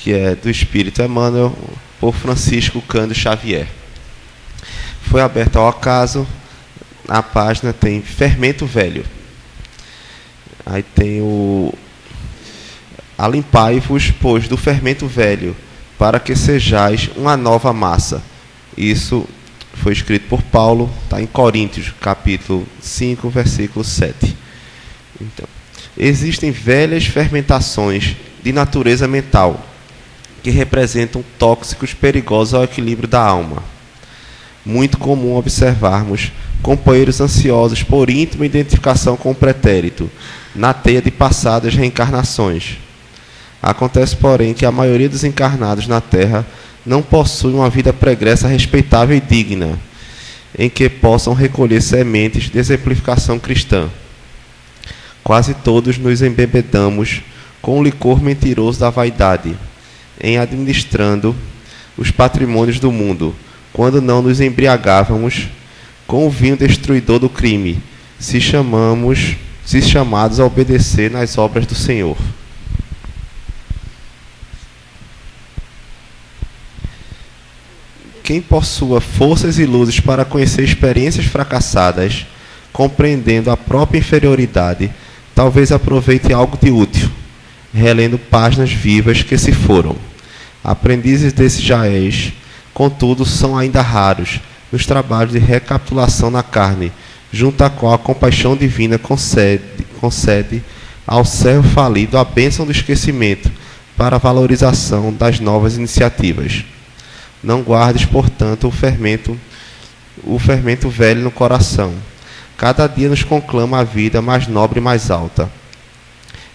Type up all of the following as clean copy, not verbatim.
que é do Espírito Emmanuel, por Francisco Cândido Xavier. Foi aberto ao acaso. A página tem Fermento Velho. Aí tem o Alimpai-vos, pois, do fermento velho, para que sejais uma nova massa. Isso foi escrito por Paulo, está em Coríntios, capítulo 5, versículo 7. Então, existem velhas fermentações de natureza mental, que representam tóxicos perigosos ao equilíbrio da alma. Muito comum observarmos companheiros ansiosos por íntima identificação com o pretérito, na teia de passadas reencarnações. Acontece, porém, que a maioria dos encarnados na Terra não possui uma vida pregressa respeitável e digna, em que possam recolher sementes de exemplificação cristã. Quase todos nos embebedamos com o licor mentiroso da vaidade, em administrando os patrimônios do mundo, quando não nos embriagávamos com o vinho destruidor do crime, se chamados a obedecer nas obras do Senhor. Quem possua forças e luzes para conhecer experiências fracassadas, compreendendo a própria inferioridade, talvez aproveite algo de útil, relendo páginas vivas que se foram. Aprendizes desses jaez, contudo, são ainda raros nos trabalhos de recapitulação na carne, junto à qual a compaixão divina concede ao servo falido a bênção do esquecimento para a valorização das novas iniciativas. Não guardes, portanto, o fermento velho no coração. Cada dia nos conclama a vida mais nobre e mais alta.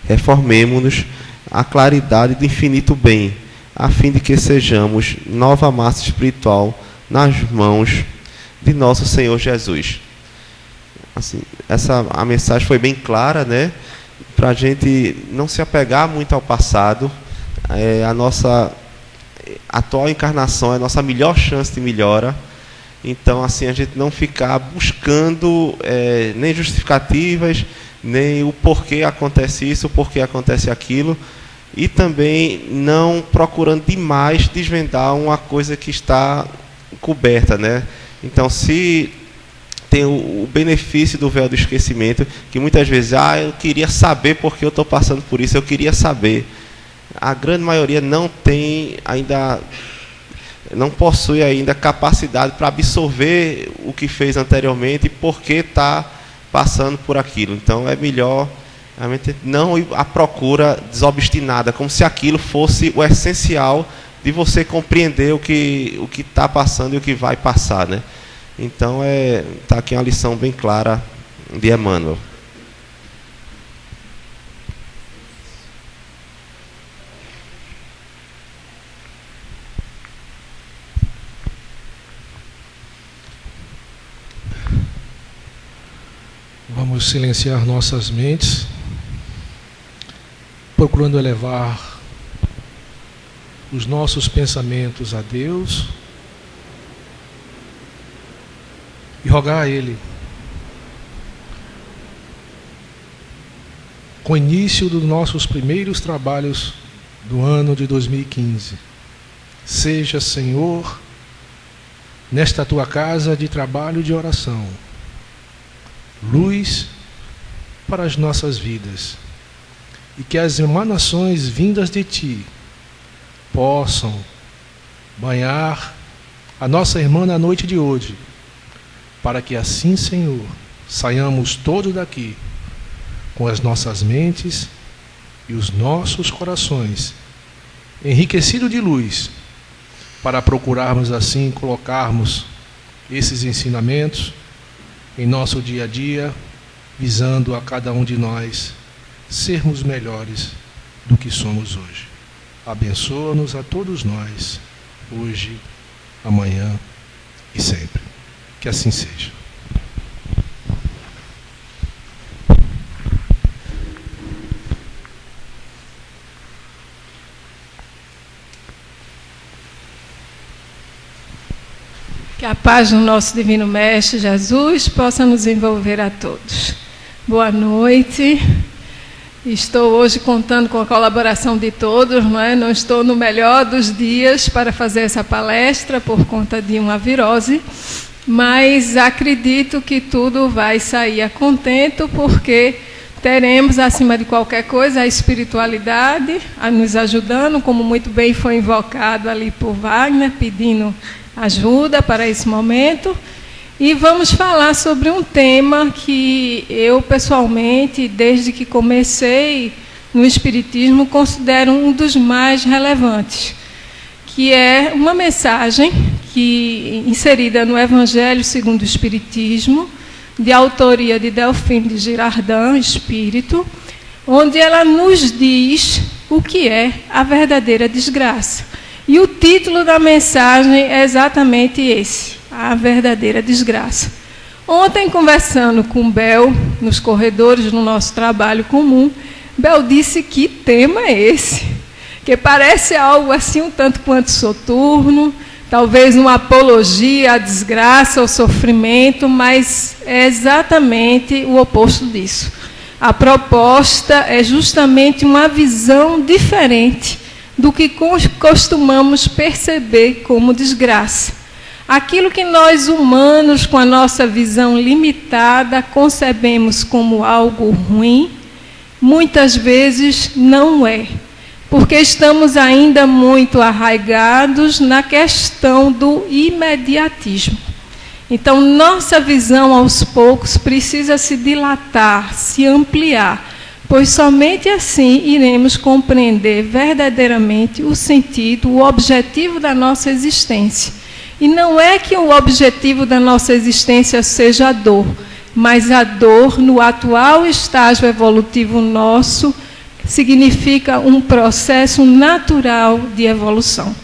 Reformemo-nos à claridade do infinito bem, a fim de que sejamos nova massa espiritual nas mãos de nosso Senhor Jesus. Assim, a mensagem foi bem clara, né? Para a gente não se apegar muito ao passado. A nossa atual encarnação é a nossa melhor chance de melhora. Então, assim, a gente não ficar buscando nem justificativas, nem o porquê acontece isso, o porquê acontece aquilo, e também não procurando demais desvendar uma coisa que está coberta, né? Então, se tem o benefício do véu do esquecimento, que muitas vezes, eu queria saber porque eu estou passando por isso, eu queria saber. A grande maioria não tem ainda, não possui ainda capacidade para absorver o que fez anteriormente e por que está passando por aquilo. Então é melhor realmente não ir à procura desobstinada, como se aquilo fosse o essencial de você compreender o que está passando e o que vai passar, né? Então está aqui uma lição bem clara de Emmanuel. Vamos silenciar nossas mentes, procurando elevar os nossos pensamentos a Deus e rogar a Ele, com o início dos nossos primeiros trabalhos do ano de 2015. Seja, Senhor, nesta tua casa de trabalho e de oração, luz para as nossas vidas, e que as emanações vindas de Ti possam banhar a nossa irmã na noite de hoje, para que assim, Senhor, saiamos todos daqui com as nossas mentes e os nossos corações enriquecidos de luz, para procurarmos assim colocarmos esses ensinamentos em nosso dia a dia, visando a cada um de nós sermos melhores do que somos hoje. Abençoa-nos a todos nós, hoje, amanhã e sempre. Que assim seja. Que a paz do nosso Divino Mestre Jesus possa nos envolver a todos. Boa noite. Estou hoje contando com a colaboração de todos, não é? Não estou no melhor dos dias para fazer essa palestra por conta de uma virose, mas acredito que tudo vai sair a contento, porque teremos, acima de qualquer coisa, a espiritualidade nos ajudando, como muito bem foi invocado ali por Wagner, pedindo ajuda para esse momento. E vamos falar sobre um tema que eu, pessoalmente, desde que comecei no Espiritismo, considero um dos mais relevantes, que é uma mensagem inserida no Evangelho segundo o Espiritismo, de autoria de Delphine de Girardin, espírito, onde ela nos diz o que é a verdadeira desgraça. E o título da mensagem é exatamente esse: a verdadeira desgraça. Ontem, conversando com Bel, nos corredores do nosso trabalho comum, Bel disse: que tema é esse? Que parece algo assim um tanto quanto soturno, talvez uma apologia à desgraça, ao sofrimento, mas é exatamente o oposto disso. A proposta é justamente uma visão diferente do que costumamos perceber como desgraça. Aquilo que nós humanos, com a nossa visão limitada, concebemos como algo ruim, muitas vezes não é, porque estamos ainda muito arraigados na questão do imediatismo. Então, nossa visão, aos poucos, precisa se dilatar, se ampliar, pois somente assim iremos compreender verdadeiramente o sentido, o objetivo da nossa existência. E não é que o objetivo da nossa existência seja a dor, mas a dor, no atual estágio evolutivo nosso, significa um processo natural de evolução.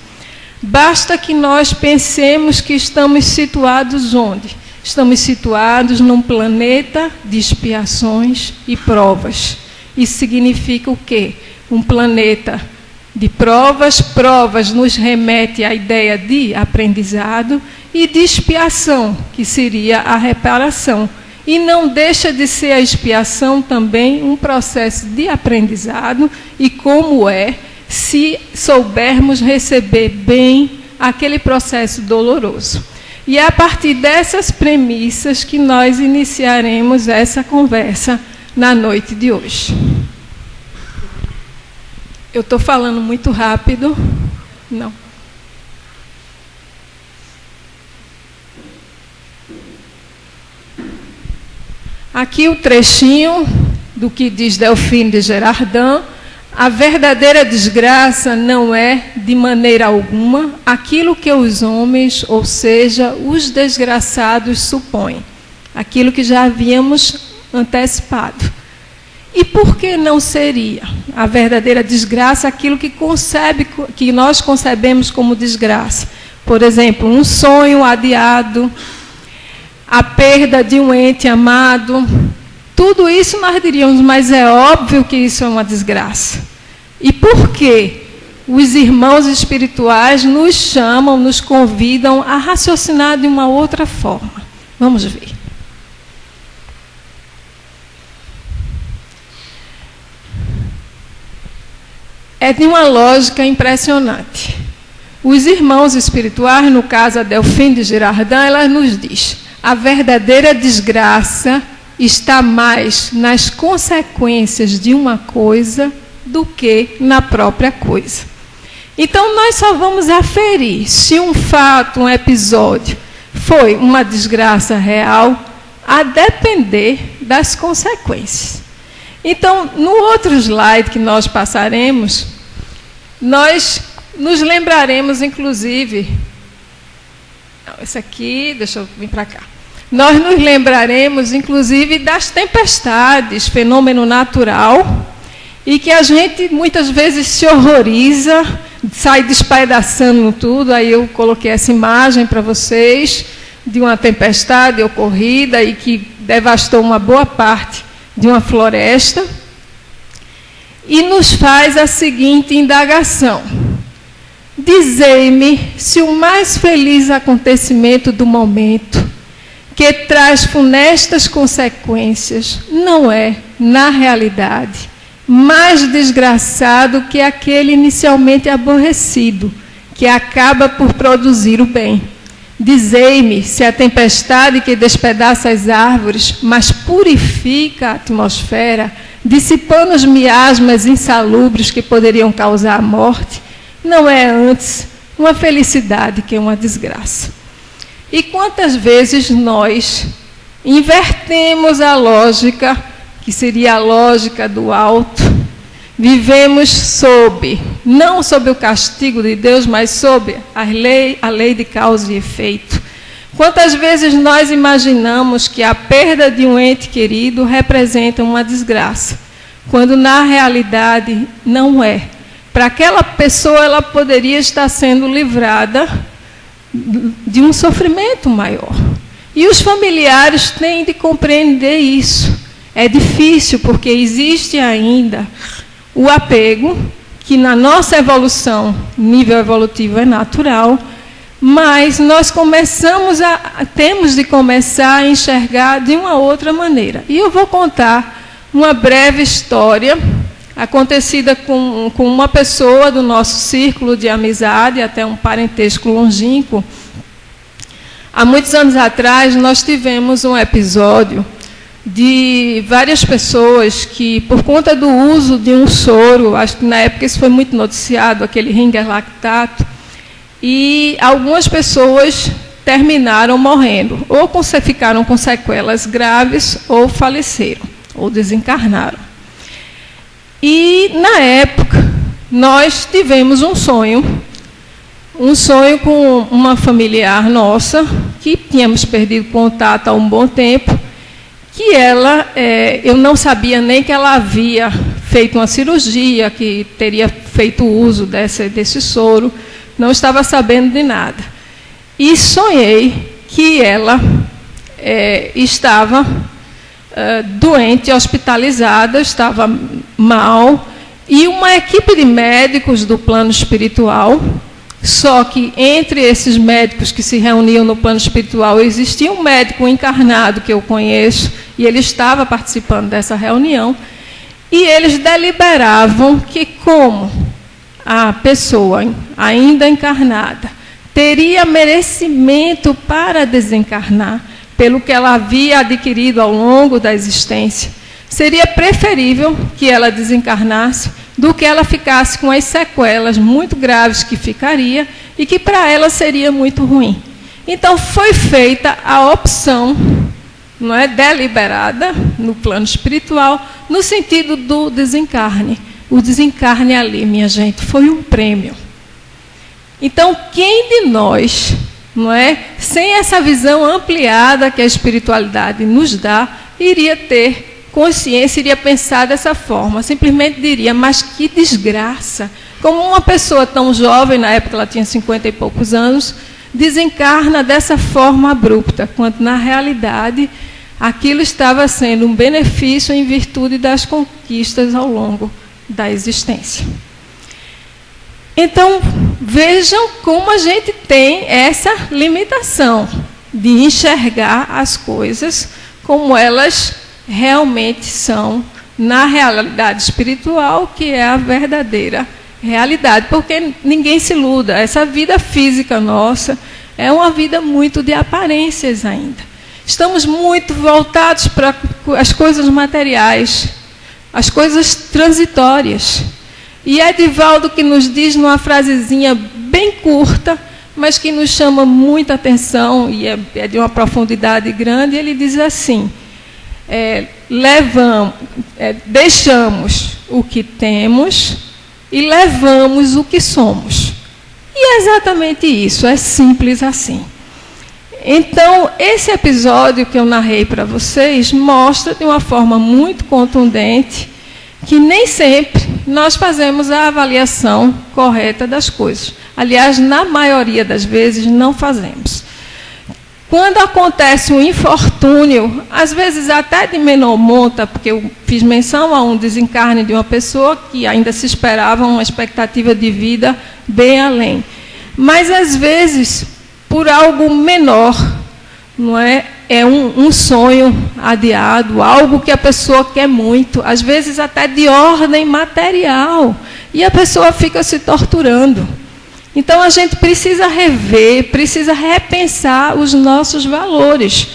Basta que nós pensemos que estamos situados onde? Estamos situados num planeta de expiações e provas. Isso significa o quê? Um planeta de provas. Provas nos remete à ideia de aprendizado, e de expiação, que seria a reparação. E não deixa de ser a expiação também um processo de aprendizado, e como é, se soubermos receber bem aquele processo doloroso. E é a partir dessas premissas que nós iniciaremos essa conversa na noite de hoje. Eu estou falando muito rápido? Não. Aqui o trechinho do que diz Delphine de Girardin: a verdadeira desgraça não é, de maneira alguma, aquilo que os homens, ou seja, os desgraçados, supõem. Aquilo que já havíamos antecipado. E por que não seria a verdadeira desgraça aquilo que nós concebemos como desgraça? Por exemplo, um sonho adiado, a perda de um ente amado. Tudo isso nós diríamos, mas é óbvio que isso é uma desgraça. E por que os irmãos espirituais nos chamam, nos convidam a raciocinar de uma outra forma? Vamos ver. É de uma lógica impressionante. Os irmãos espirituais, no caso a Delphine de Girardin, ela nos diz: a verdadeira desgraça está mais nas consequências de uma coisa do que na própria coisa. Então, nós só vamos aferir se um fato, um episódio, foi uma desgraça real, a depender das consequências. Então, no outro slide que nós passaremos, nós nos lembraremos, inclusive... Esse aqui, deixa eu vir para cá. Nós nos lembraremos, inclusive, das tempestades, fenômeno natural, e que a gente muitas vezes se horroriza, sai despedaçando tudo. Aí eu coloquei essa imagem para vocês de uma tempestade ocorrida e que devastou uma boa parte de uma floresta, e nos faz a seguinte indagação: dizei-me se o mais feliz acontecimento do momento, que traz funestas consequências, não é, na realidade, mais desgraçado que aquele inicialmente aborrecido, que acaba por produzir o bem. Dizei-me se a tempestade que despedaça as árvores, mas purifica a atmosfera, dissipando os miasmas insalubres que poderiam causar a morte, não é antes uma felicidade que uma desgraça. E quantas vezes nós invertemos a lógica, que seria a lógica do alto, vivemos não sob o castigo de Deus, mas sob a lei de causa e efeito. Quantas vezes nós imaginamos que a perda de um ente querido representa uma desgraça, quando na realidade não é. Para aquela pessoa, ela poderia estar sendo livrada de um sofrimento maior. E os familiares têm de compreender isso. É difícil, porque existe ainda o apego, que na nossa evolução, nível evolutivo é natural, mas nós temos de começar a enxergar de uma outra maneira. E eu vou contar uma breve história acontecida com uma pessoa do nosso círculo de amizade, até um parentesco longínquo. Há muitos anos atrás, nós tivemos um episódio de várias pessoas que, por conta do uso de um soro, acho que na época isso foi muito noticiado, aquele Ringer lactato, e algumas pessoas terminaram morrendo, ou ficaram com sequelas graves, ou faleceram, ou desencarnaram. E, na época, nós tivemos um sonho com uma familiar nossa, que tínhamos perdido contato há um bom tempo, que eu não sabia nem que ela havia feito uma cirurgia, que teria feito uso desse soro, não estava sabendo de nada. E sonhei que ela estava doente, hospitalizada, estava mal, e uma equipe de médicos do plano espiritual, só que entre esses médicos que se reuniam no plano espiritual, existia um médico encarnado que eu conheço, e ele estava participando dessa reunião, e eles deliberavam que, como a pessoa ainda encarnada teria merecimento para desencarnar, pelo que ela havia adquirido ao longo da existência, seria preferível que ela desencarnasse do que ela ficasse com as sequelas muito graves que ficaria e que para ela seria muito ruim. Então foi feita a opção, não é, deliberada no plano espiritual, no sentido do desencarne. O desencarne ali, minha gente, foi um prêmio. Então, quem de nós, não é, sem essa visão ampliada que a espiritualidade nos dá, iria ter consciência, iria pensar dessa forma? Simplesmente diria, mas que desgraça! Como uma pessoa tão jovem, na época ela tinha 50 e poucos anos, desencarna dessa forma abrupta, quando na realidade aquilo estava sendo um benefício em virtude das conquistas ao longo da existência. Então, vejam como a gente tem essa limitação de enxergar as coisas como elas realmente são na realidade espiritual, que é a verdadeira realidade. Porque ninguém se iluda, essa vida física nossa é uma vida muito de aparências ainda. Estamos muito voltados para as coisas materiais, as coisas transitórias. E Edivaldo que nos diz numa frasezinha bem curta, mas que nos chama muita atenção e é de uma profundidade grande, ele diz assim: deixamos o que temos e levamos o que somos. E é exatamente isso, é simples assim. Então, esse episódio que eu narrei para vocês mostra de uma forma muito contundente que nem sempre nós fazemos a avaliação correta das coisas. Aliás, na maioria das vezes, não fazemos. Quando acontece um infortúnio, às vezes até de menor monta, porque eu fiz menção a um desencarne de uma pessoa que ainda se esperava uma expectativa de vida bem além. Mas, às vezes, por algo menor, não é? é um sonho adiado, algo que a pessoa quer muito, às vezes até de ordem material, e a pessoa fica se torturando. Então, a gente precisa rever, precisa repensar os nossos valores.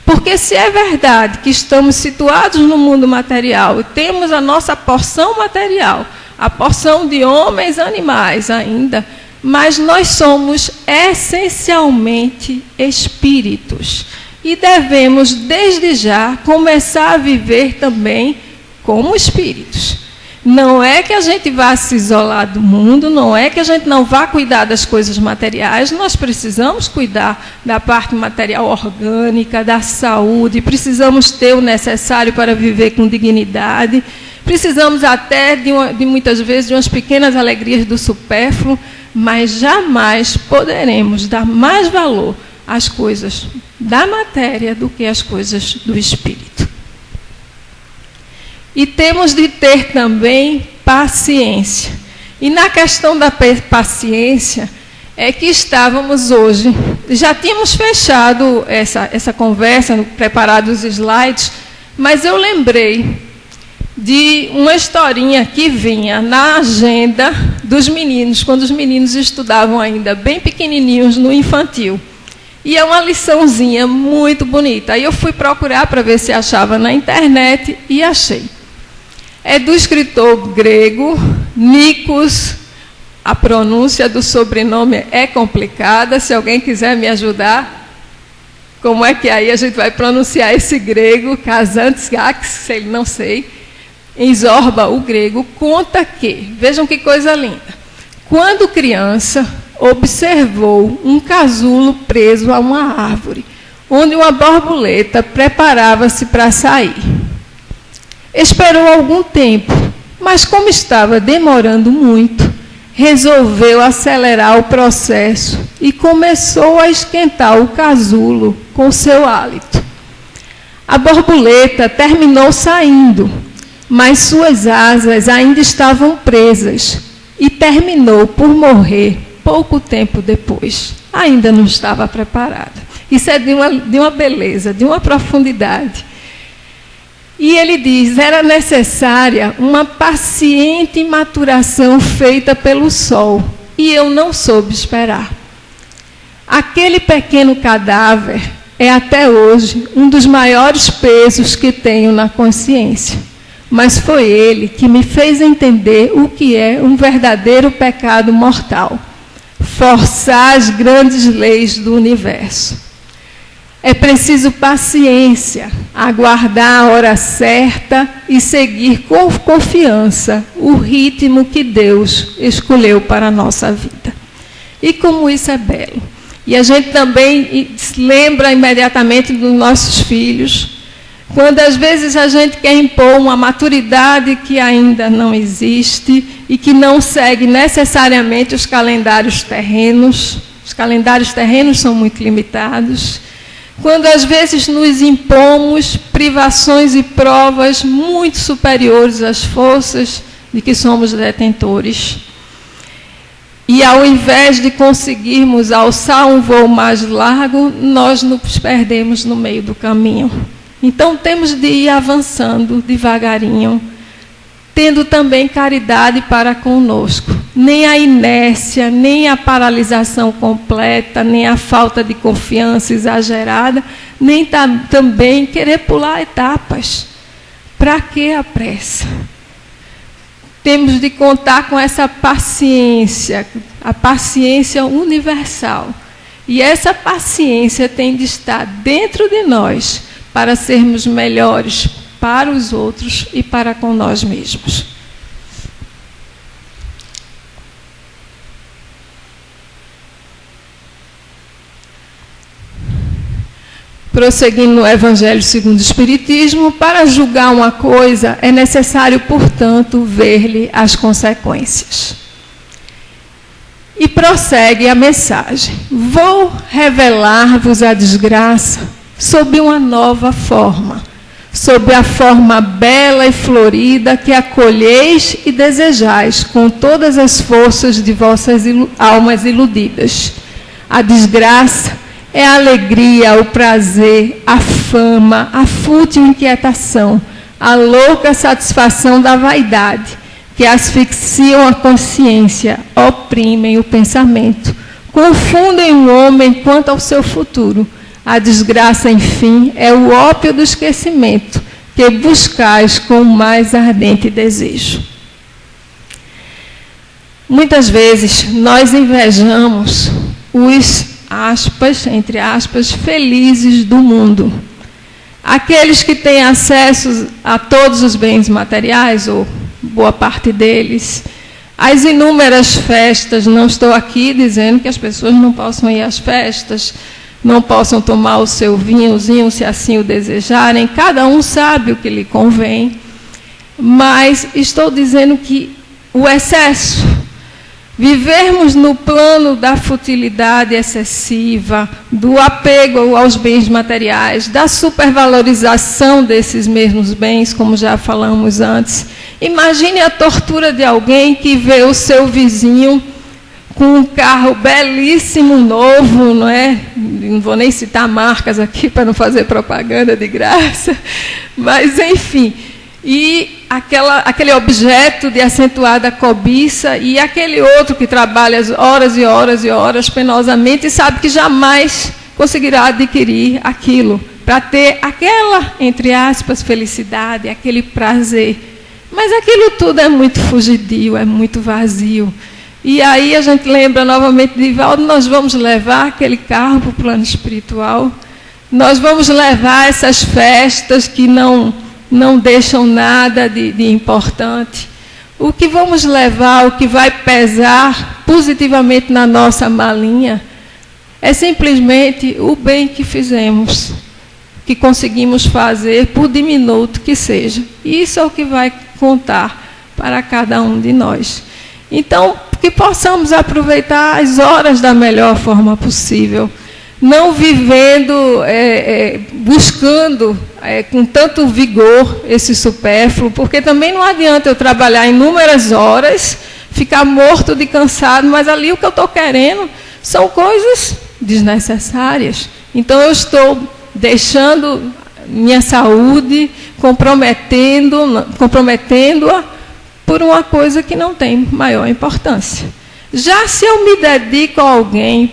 Porque se é verdade que estamos situados no mundo material e temos a nossa porção material, a porção de homens e animais ainda, mas nós somos essencialmente espíritos. E devemos, desde já, começar a viver também como espíritos. Não é que a gente vá se isolar do mundo, não é que a gente não vá cuidar das coisas materiais, nós precisamos cuidar da parte material orgânica, da saúde, precisamos ter o necessário para viver com dignidade, precisamos até, de muitas vezes, de umas pequenas alegrias do supérfluo, mas jamais poderemos dar mais valor às coisas da matéria do que às coisas do espírito. E temos de ter também paciência. E na questão da paciência, é que estávamos hoje, já tínhamos fechado essa conversa, preparado os slides, mas eu lembrei de uma historinha que vinha na agenda dos meninos, quando os meninos estudavam ainda bem pequenininhos no infantil. E é uma liçãozinha muito bonita. Aí eu fui procurar para ver se achava na internet e achei. É do escritor grego, Nikos. A pronúncia do sobrenome é complicada, se alguém quiser me ajudar. Como é que aí a gente vai pronunciar esse grego? Kazantzakis, não sei. Em Zorba, o grego, conta que, vejam que coisa linda, quando criança, observou um casulo preso a uma árvore, onde uma borboleta preparava-se para sair. Esperou algum tempo, mas como estava demorando muito, resolveu acelerar o processo e começou a esquentar o casulo com seu hálito. A borboleta terminou saindo, mas suas asas ainda estavam presas e terminou por morrer pouco tempo depois. Ainda não estava preparada. Isso é de uma beleza, de uma profundidade. E ele diz, era necessária uma paciente maturação feita pelo sol, e eu não soube esperar. Aquele pequeno cadáver é até hoje um dos maiores pesos que tenho na consciência, mas foi ele que me fez entender o que é um verdadeiro pecado mortal, forçar as grandes leis do universo. É preciso paciência, aguardar a hora certa e seguir com confiança o ritmo que Deus escolheu para a nossa vida. E como isso é belo. E a gente também lembra imediatamente dos nossos filhos, quando às vezes a gente quer impor uma maturidade que ainda não existe e que não segue necessariamente os calendários terrenos. Os calendários terrenos são muito limitados. Quando às vezes nos impomos privações e provas muito superiores às forças de que somos detentores. E ao invés de conseguirmos alçar um voo mais largo, nós nos perdemos no meio do caminho. Então temos de ir avançando devagarinho, tendo também caridade para conosco. Nem a inércia, nem a paralisação completa, nem a falta de confiança exagerada, nem também querer pular etapas. Para que a pressa? Temos de contar com essa paciência, a paciência universal. E essa paciência tem de estar dentro de nós para sermos melhores para os outros e para com nós mesmos. Prosseguindo no Evangelho segundo o Espiritismo, para julgar uma coisa é necessário, portanto, ver-lhe as consequências. E prossegue a mensagem. Vou revelar-vos a desgraça sob uma nova forma, sob a forma bela e florida que acolheis e desejais com todas as forças de vossas almas iludidas. A desgraça É a alegria, o prazer, a fama, a fútil inquietação, a louca satisfação da vaidade, que asfixiam a consciência, oprimem o pensamento, confundem o homem quanto ao seu futuro. A desgraça, enfim, é o ópio do esquecimento, que buscais com o mais ardente desejo. Muitas vezes nós invejamos os, aspas, entre aspas, felizes do mundo. Aqueles que têm acesso a todos os bens materiais, ou boa parte deles, as inúmeras festas. Não estou aqui dizendo que as pessoas não possam ir às festas, não possam tomar o seu vinhozinho, se assim o desejarem. Cada um sabe o que lhe convém. Mas estou dizendo que o excesso, vivermos no plano da futilidade excessiva, do apego aos bens materiais, da supervalorização desses mesmos bens, como já falamos antes. Imagine a tortura de alguém que vê o seu vizinho com um carro belíssimo, novo, não é? Não vou nem citar marcas aqui para não fazer propaganda de graça, mas, enfim, e aquele objeto de acentuada cobiça, e aquele outro que trabalha horas e horas e horas penosamente e sabe que jamais conseguirá adquirir aquilo, para ter aquela, entre aspas, felicidade, aquele prazer. Mas aquilo tudo é muito fugidio, é muito vazio. E aí a gente lembra novamente de Divaldo, nós vamos levar aquele carro para o plano espiritual, nós vamos levar essas festas que não deixam nada de importante. O que vamos levar, o que vai pesar positivamente na nossa malinha, é simplesmente o bem que fizemos, que conseguimos fazer, por diminuto que seja. Isso é o que vai contar para cada um de nós. Então, que possamos aproveitar as horas da melhor forma possível, não vivendo, buscando com tanto vigor esse supérfluo, porque também não adianta eu trabalhar inúmeras horas, ficar morto de cansado, mas ali o que eu estou querendo são coisas desnecessárias. Então eu estou deixando minha saúde, comprometendo-a por uma coisa que não tem maior importância. Já se eu me dedico a alguém,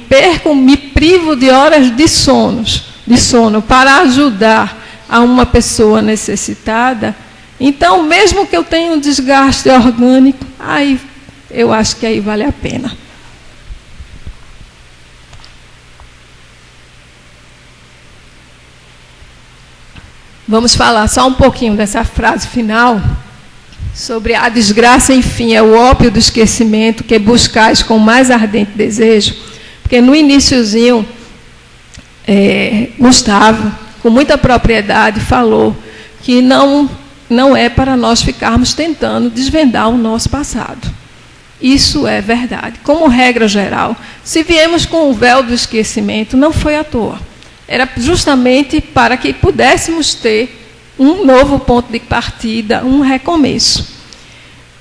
me privo de horas de sono para ajudar a uma pessoa necessitada, então, mesmo que eu tenha um desgaste orgânico, aí eu acho que aí vale a pena. Vamos falar só um pouquinho dessa frase final, sobre a desgraça, enfim, é o ópio do esquecimento, que buscais com o mais ardente desejo, porque no iniciozinho, Gustavo, com muita propriedade, falou que não é para nós ficarmos tentando desvendar o nosso passado. Isso é verdade. Como regra geral, se viemos com o véu do esquecimento, não foi à toa. Era justamente para que pudéssemos ter um novo ponto de partida, um recomeço.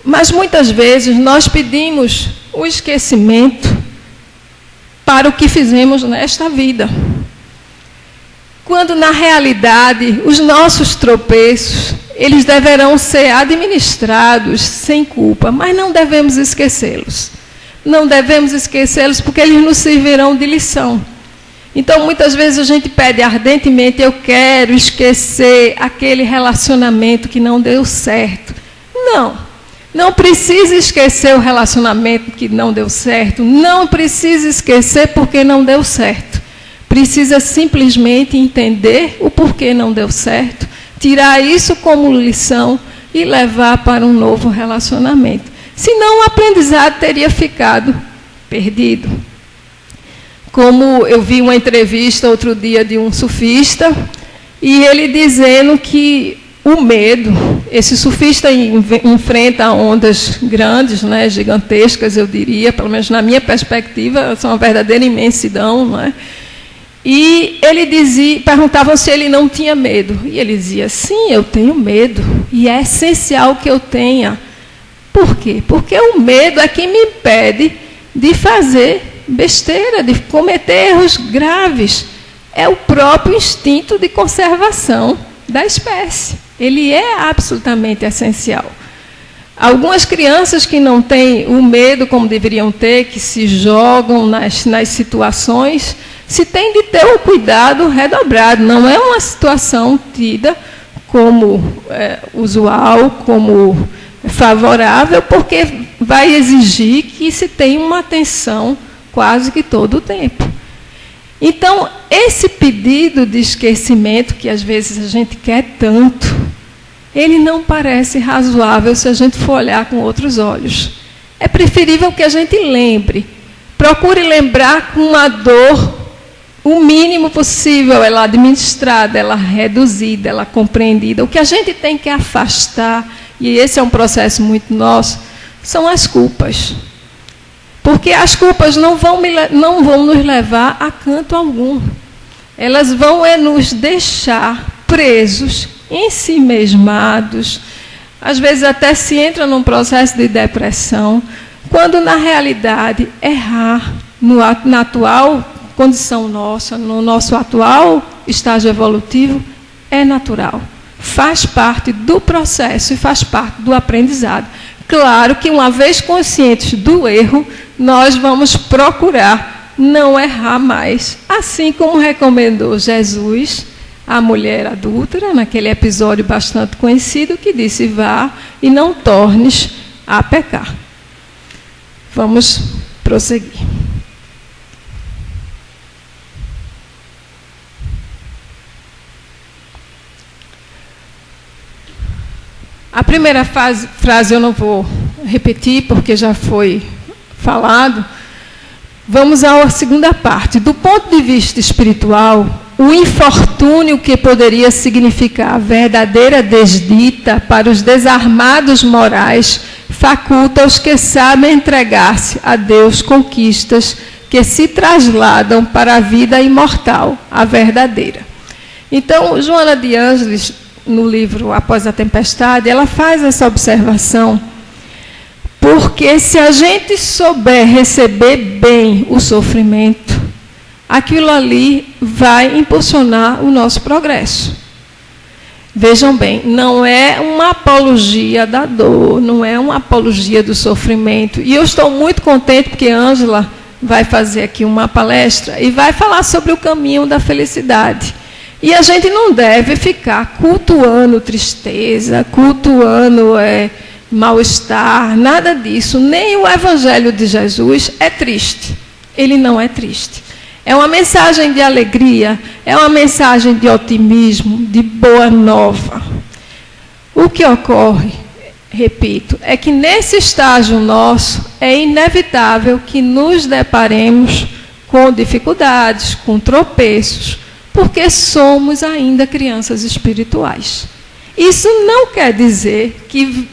Mas muitas vezes nós pedimos o esquecimento para o que fizemos nesta vida, quando na realidade os nossos tropeços, eles deverão ser administrados sem culpa, mas não devemos esquecê-los. Não devemos esquecê-los porque eles nos servirão de lição. Então, muitas vezes a gente pede ardentemente, eu quero esquecer aquele relacionamento que não deu certo. Não precisa esquecer o relacionamento que não deu certo, não precisa esquecer porque não deu certo. Precisa simplesmente entender o porquê não deu certo, tirar isso como lição e levar para um novo relacionamento. Senão o aprendizado teria ficado perdido. Como eu vi uma entrevista outro dia de um surfista, e ele dizendo que o medo, esse surfista enfrenta ondas grandes, né, gigantescas, eu diria, pelo menos na minha perspectiva, são uma verdadeira imensidão, não é? E ele perguntavam se ele não tinha medo. E ele dizia, sim, eu tenho medo, e é essencial que eu tenha. Por quê? Porque o medo é que me impede de fazer besteira, de cometer erros graves. É o próprio instinto de conservação da espécie. Ele é absolutamente essencial. Algumas crianças que não têm o medo como deveriam ter, que se jogam nas situações, se tem de ter um cuidado redobrado. Não é uma situação tida como usual, como favorável, porque vai exigir que se tenha uma atenção quase que todo o tempo. Então, esse pedido de esquecimento, que às vezes a gente quer tanto, ele não parece razoável se a gente for olhar com outros olhos. É preferível que a gente lembre. Procure lembrar com uma dor o mínimo possível, ela administrada, ela reduzida, ela compreendida. O que a gente tem que afastar, e esse é um processo muito nosso, são as culpas. Porque as culpas não vão nos levar a canto algum. Elas vão nos deixar presos, em si mesmados, às vezes até se entra num processo de depressão, quando na realidade errar na atual condição nossa, no nosso atual estágio evolutivo, é natural. Faz parte do processo e faz parte do aprendizado. Claro que, uma vez conscientes do erro, nós vamos procurar não errar mais. Assim como recomendou Jesus à mulher adúltera, naquele episódio bastante conhecido, que disse: vá e não tornes a pecar. Vamos prosseguir. A primeira frase eu não vou repetir, porque já foi falado. Vamos à segunda parte. Do ponto de vista espiritual, o infortúnio que poderia significar a verdadeira desdita para os desarmados morais faculta os que sabem entregar-se a Deus conquistas que se trasladam para a vida imortal, a verdadeira. Então, Joana de Ângeles, no livro Após a Tempestade, ela faz essa observação, porque se a gente souber receber bem o sofrimento, aquilo ali vai impulsionar o nosso progresso. Vejam bem, não é uma apologia da dor, não é uma apologia do sofrimento. E eu estou muito contente porque Ângela vai fazer aqui uma palestra e vai falar sobre o caminho da felicidade. E a gente não deve ficar cultuando tristeza, cultuando mal-estar, nada disso. Nem o Evangelho de Jesus é triste. Ele não é triste. É uma mensagem de alegria, é uma mensagem de otimismo, de boa nova. O que ocorre, repito, é que nesse estágio nosso é inevitável que nos deparemos com dificuldades, com tropeços, porque somos ainda crianças espirituais. Isso não quer dizer que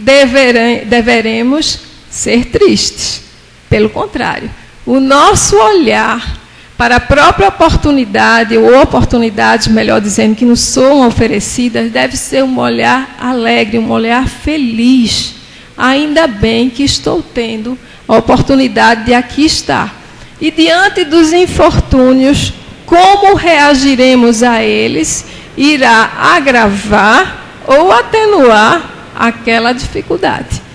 deveremos ser tristes. Pelo contrário, o nosso olhar para a própria oportunidade, ou oportunidades, melhor dizendo, que nos são oferecidas, deve ser um olhar alegre, um olhar feliz. Ainda bem que estou tendo a oportunidade de aqui estar. E diante dos infortúnios, como reagiremos a eles irá agravar ou atenuar aquela dificuldade.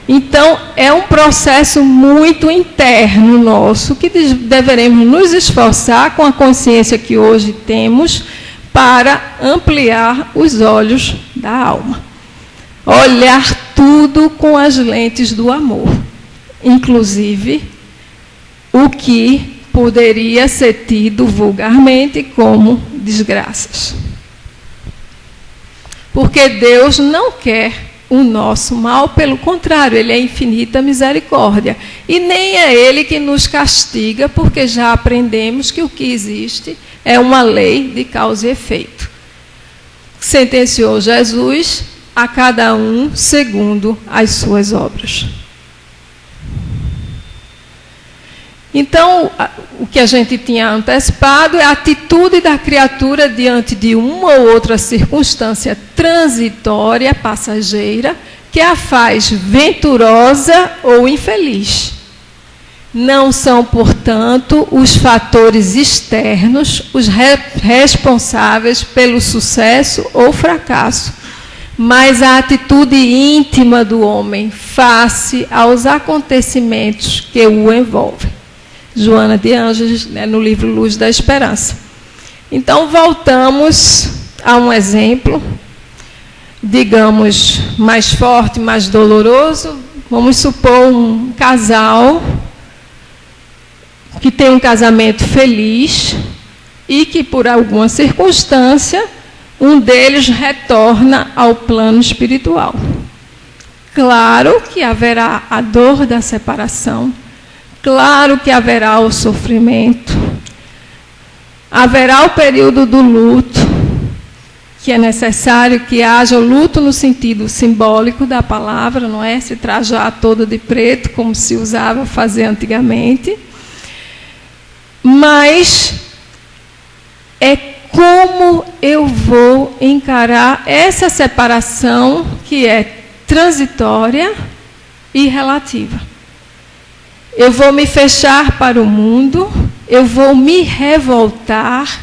Então, é um processo muito interno nosso, que deveremos nos esforçar com a consciência que hoje temos para ampliar os olhos da alma. Olhar tudo com as lentes do amor, inclusive o que poderia ser tido vulgarmente como desgraças. Porque Deus não quer o nosso mal, pelo contrário, Ele é infinita misericórdia. E nem é Ele que nos castiga, porque já aprendemos que o que existe é uma lei de causa e efeito. Sentenciou Jesus a cada um segundo as suas obras. Então, o que a gente tinha antecipado é a atitude da criatura diante de uma ou outra circunstância transitória, passageira, que a faz venturosa ou infeliz. Não são, portanto, os fatores externos os responsáveis pelo sucesso ou fracasso, mas a atitude íntima do homem face aos acontecimentos que o envolvem. Joana de Ângeles, no livro Luz da Esperança. Então, voltamos a um exemplo, digamos, mais forte, mais doloroso. Vamos supor um casal que tem um casamento feliz e que, por alguma circunstância, um deles retorna ao plano espiritual. Claro que haverá a dor da separação, claro que haverá o sofrimento, haverá o período do luto, que é necessário que haja o luto no sentido simbólico da palavra, não é? Se trajar todo de preto, como se usava fazer antigamente. Mas é como eu vou encarar essa separação que é transitória e relativa. Eu vou me fechar para o mundo, eu vou me revoltar,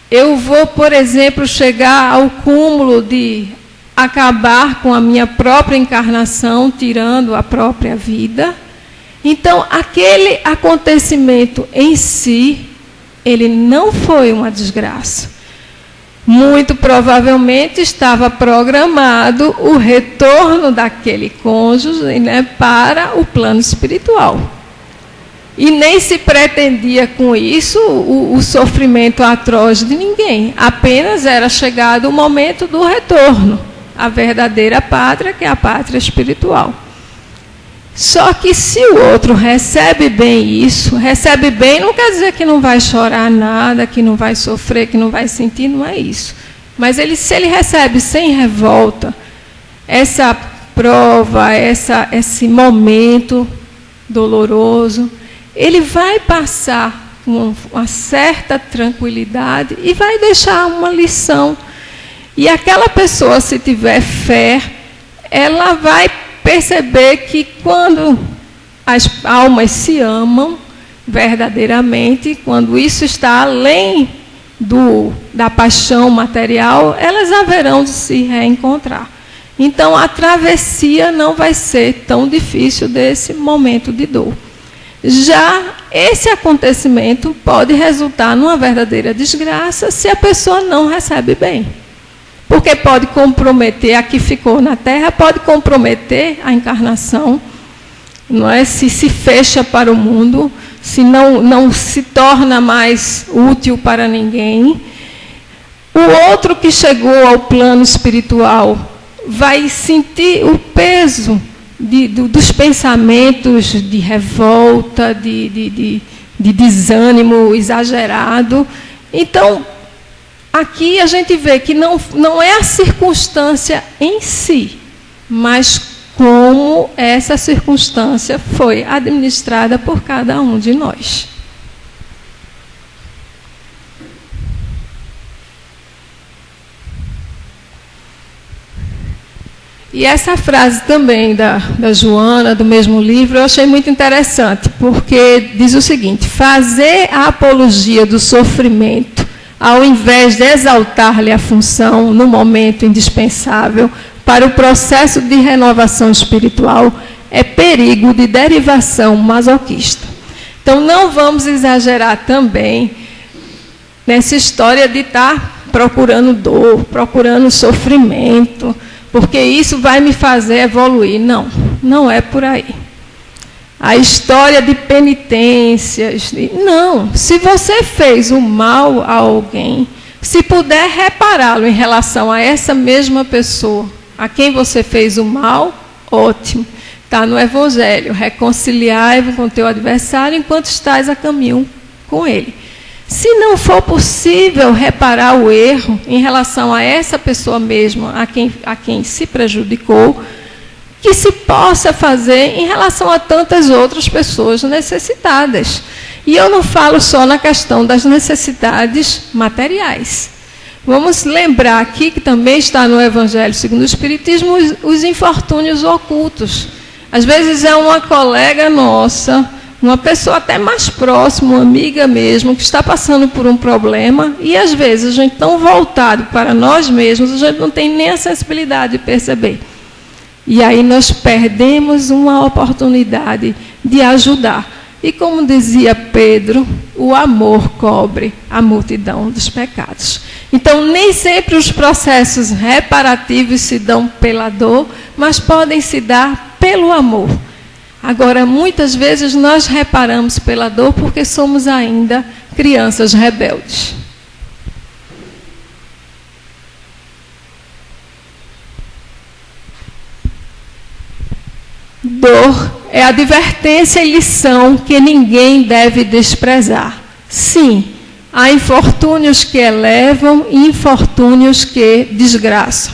eu vou, por exemplo, chegar ao cúmulo de acabar com a minha própria encarnação, tirando a própria vida. Então, aquele acontecimento em si, ele não foi uma desgraça. Muito provavelmente estava programado o retorno daquele cônjuge, né, para o plano espiritual. E nem se pretendia com isso o sofrimento atroz de ninguém. Apenas era chegado o momento do retorno à verdadeira pátria, que é a pátria espiritual. Só que se o outro recebe bem isso, recebe bem não quer dizer que não vai chorar nada, que não vai sofrer, que não vai sentir, não é isso. Mas se ele recebe sem revolta, essa prova, esse momento doloroso, ele vai passar com uma certa tranquilidade e vai deixar uma lição. E aquela pessoa, se tiver fé, ela vai perceber que quando as almas se amam verdadeiramente, quando isso está além da paixão material, elas haverão de se reencontrar. Então, a travessia não vai ser tão difícil desse momento de dor. Já esse acontecimento pode resultar numa verdadeira desgraça se a pessoa não recebe bem. Porque pode comprometer a que ficou na Terra, pode comprometer a encarnação, não é? Se fecha para o mundo, se não se torna mais útil para ninguém. O outro que chegou ao plano espiritual vai sentir o peso dos pensamentos de revolta, de desânimo exagerado. Então, aqui a gente vê que não é a circunstância em si, mas como essa circunstância foi administrada por cada um de nós. E essa frase também da Joana, do mesmo livro, eu achei muito interessante, porque diz o seguinte: fazer a apologia do sofrimento, ao invés de exaltar-lhe a função no momento indispensável para o processo de renovação espiritual, é perigo de derivação masoquista. Então, não vamos exagerar também nessa história de estar procurando dor, procurando sofrimento, porque isso vai me fazer evoluir. Não, não é por aí. A história de penitências, não. Se você fez o mal a alguém, se puder repará-lo em relação a essa mesma pessoa, a quem você fez o mal, ótimo. Está no Evangelho, reconciliai-vos com teu adversário enquanto estás a caminho com ele. Se não for possível reparar o erro em relação a essa pessoa mesma, a quem se prejudicou, que se possa fazer em relação a tantas outras pessoas necessitadas. E eu não falo só na questão das necessidades materiais. Vamos lembrar aqui que também está no Evangelho segundo o Espiritismo os infortúnios ocultos. Às vezes é uma colega nossa, uma pessoa até mais próxima, uma amiga mesmo, que está passando por um problema, e às vezes a gente tão voltado para nós mesmos, a gente não tem nem a sensibilidade de perceber. E aí nós perdemos uma oportunidade de ajudar. E como dizia Pedro, o amor cobre a multidão dos pecados. Então, nem sempre os processos reparativos se dão pela dor, mas podem se dar pelo amor. Agora, muitas vezes nós reparamos pela dor porque somos ainda crianças rebeldes. Dor é advertência e lição que ninguém deve desprezar. Sim, há infortúnios que elevam e infortúnios que desgraçam.